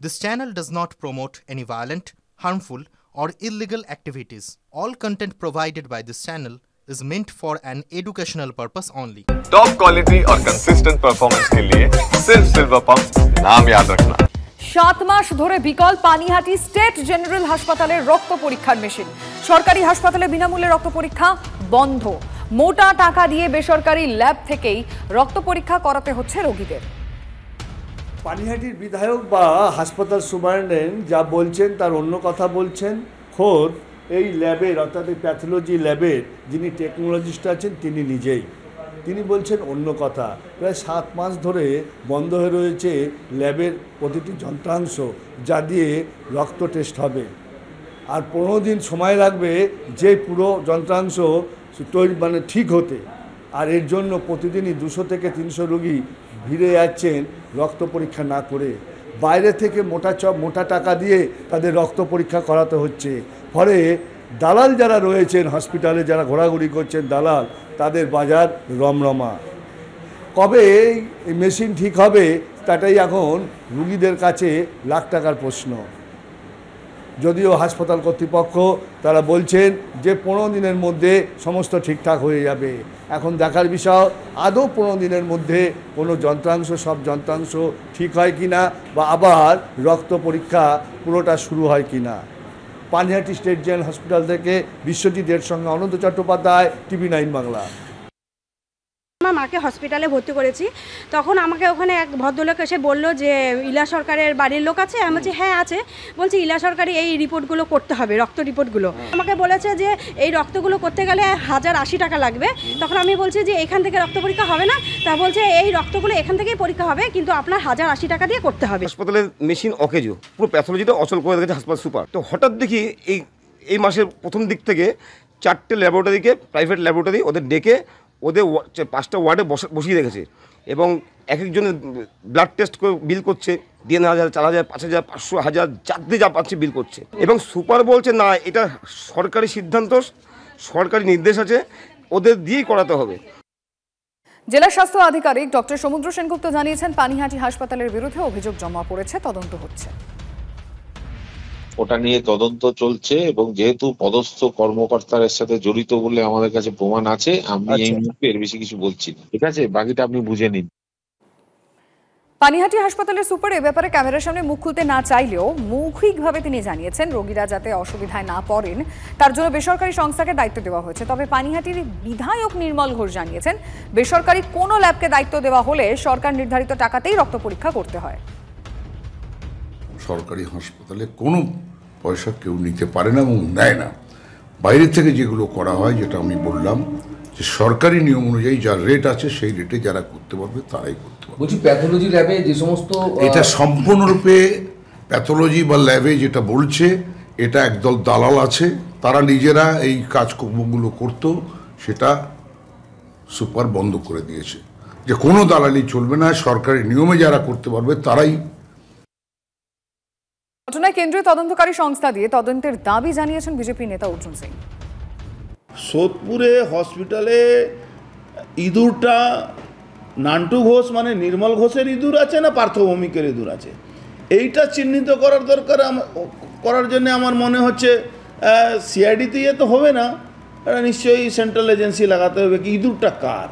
This channel does not promote any violent, harmful, or illegal activities. All content provided by this channel is meant for an educational purpose only. Top quality और consistent performance के लिए सिर्फ silver pump नाम याद रखना। 7 মাস ধরে বিকল Panihati state general হাসপাতালের রক্ত পরীক্ষার মেশিন। সরকারি হাসপাতালে বিনামূল্যে রক্ত পরীক্ষা বন্ধ। মোটা টাকা দিয়ে বেসরকারি ল্যাব থেকেই রক্ত পরীক্ষা করাতে হচ্ছে রোগীদের। পানিহাটির বিধায়ক বা হাসপাতাল সুপারিনটেন্ডেন্ট যা বলছেন তার অন্য কথা বলছেন। খোদ এই ল্যাবের অর্থাৎ এই প্যাথোলজি ল্যাবের যিনি টেকনোলজিস্ট আছেন তিনি বলছেন অন্য কথা। প্রায় 7 মাস ধরে বন্ধ হয়ে রয়েছে ল্যাবের প্রতিটি যন্ত্রাংশ যা দিয়ে রক্ত টেস্ট হবে, আর 15 দিন সময় লাগবে যে পুরো যন্ত্রাংশ ঠিক হতে। আর এর জন্য প্রতিদিনই 200 থেকে 300 রোগী ভিড়ে যাচ্ছেন রক্ত পরীক্ষা না করে। বাইরে থেকে মোটা টাকা দিয়ে তাদের রক্ত পরীক্ষা করাতে হচ্ছে। ফলে দালাল যারা রয়েছেন হসপিটালে, যারা ঘোরাঘুরি করছেন দালাল, তাদের বাজার রমরমা। কবে এই মেশিন ঠিক হবে তাটাই এখন রুগীদের কাছে লাখ টাকার প্রশ্ন। যদিও হাসপাতাল কর্তৃপক্ষ তারা বলছেন যে 15 দিনের মধ্যে সমস্ত ঠিকঠাক হয়ে যাবে। এখন দেখার বিষয় আদৌ 15 দিনের মধ্যে কোনো সব যন্ত্রাংশ ঠিক হয় কি না, বা আবার রক্ত পরীক্ষা পুরোটা শুরু হয় কি না। পানিহাটি স্টেট জেনারেল হসপিটাল থেকে বিশ্বজিতের সঙ্গে অনন্ত চট্টোপাধ্যায়, TV9 বাংলা। আমার মাকে হসপিটালে ভর্তি করেছি, তখন আমাকে ওখানে এক ভদ্রলোক এসে বললো যে ইলা সরকারের বাড়ির লোক আছে। আমি বলছি হ্যাঁ আছে। বলছি ইলা সরকারি এই রিপোর্টগুলো করতে হবে, রক্ত রিপোর্টগুলো। আমাকে বলেছে যে এই রক্তগুলো করতে গেলে 1080 টাকা লাগবে। তখন আমি বলছি যে এখান থেকে রক্ত পরীক্ষা হবে না। তা বলছে এই রক্তগুলো এখান থেকেই পরীক্ষা হবে, কিন্তু আপনার 1080 টাকা দিয়ে করতে হবে। হাসপাতালের মেশিন অকেজো, পুরো প্যাথোলজিটা অচল করে রেখেছে হাসপাতাল সুপার। তো হঠাৎ দেখি এই মাসের প্রথম দিক থেকে 4টে ল্যাবরেটরিকে, প্রাইভেট ল্যাবরেটরি ওদের ডেকে ওদের 5টা ওয়ার্ডে বসিয়ে রেখেছে, এবং এক একজনের ব্লাড টেস্ট করে বিল করছে 3,000, 4,000, 5,000, 500, 1000 যাতে যা পাচ্ছে বিল করছে। এবং সুপার বলছে না, এটা সরকারি সিদ্ধান্ত, সরকারি নির্দেশ আছে, ওদের দিয়েই করাতে হবে। জেলা স্বাস্থ্য আধিকারিক ডক্টর সমুদ্র সেনগুপ্ত জানিয়েছেন পানিহাটি হাসপাতালের বিরুদ্ধে অভিযোগ জমা পড়েছে, তদন্ত হচ্ছে। ওটা নিয়ে তদন্ত চলছে, এবং যেহেতু পদস্থ কর্মকর্তার সাথে জড়িত বলে আমাদের কাছে প্রমাণ আছে, আমি এই মুহূর্তে এর বেশি কিছু বলছি না। ঠিক আছে, বাকিটা আপনি বুঝে নিন। পানিহাটি হাসপাতালের সুপার এ ব্যাপারে ক্যামেরার সামনে মুখ খুলতে না চাইলেও মৌখিকভাবে তিনি জানিয়েছেন রোগীরা যাতে অসুবিধায় না পড়েন তার জন্য বেসরকারি সংস্থাকে দায়িত্ব দেওয়া হয়েছে। তবে পানিহাটির বিধায়ক নির্মল ঘোষ জানিয়েছেন বেসরকারি কোনো ল্যাবকে দায়িত্ব দেওয়া হলে সরকার নির্ধারিত টাকাতেই রক্ত পরীক্ষা করতে হয়। সরকারি হাসপাতালে কোনো পয়সা কেউ নিতে পারে না এবং নেয় না। বাইরে থেকে যেগুলো করা হয়, যেটা আমি বললাম যে সরকারি নিয়ম অনুযায়ী যার রেট আছে সেই রেটে যারা করতে পারবে তারাই করতে পারবে। বলছি প্যাথোলজি ল্যাবে যে সমস্ত, এটা সম্পূর্ণরূপে প্যাথোলজি বা ল্যাবে যেটা বলছে, এটা একদল দালাল আছে, তারা নিজেরা এই কাজকর্মগুলো করতো, সেটা সুপার বন্ধ করে দিয়েছে যে কোনো দালালি চলবে না, সরকারি নিয়মে যারা করতে পারবে তারাই। ঘটনায় কেন্দ্রীয় তদন্তকারী সংস্থা দিয়ে তদন্তের দাবি জানিয়েছেন বিজেপি নেতা অর্জুন সিং। সোদপুরে হসপিটালে ইঁদুরটা নান্টু ঘোষ মানে নির্মল ঘোষের ইঁদুর আছে না পার্থ ভৌমিকের ইঁদুর আছে, এইটা চিহ্নিত করার দরকার। করার জন্য আমার মনে হচ্ছে সিআইডিতে তো হবে না, এটা নিশ্চয়ই সেন্ট্রাল এজেন্সি লাগাতে হবে কি ইঁদুরটা কার।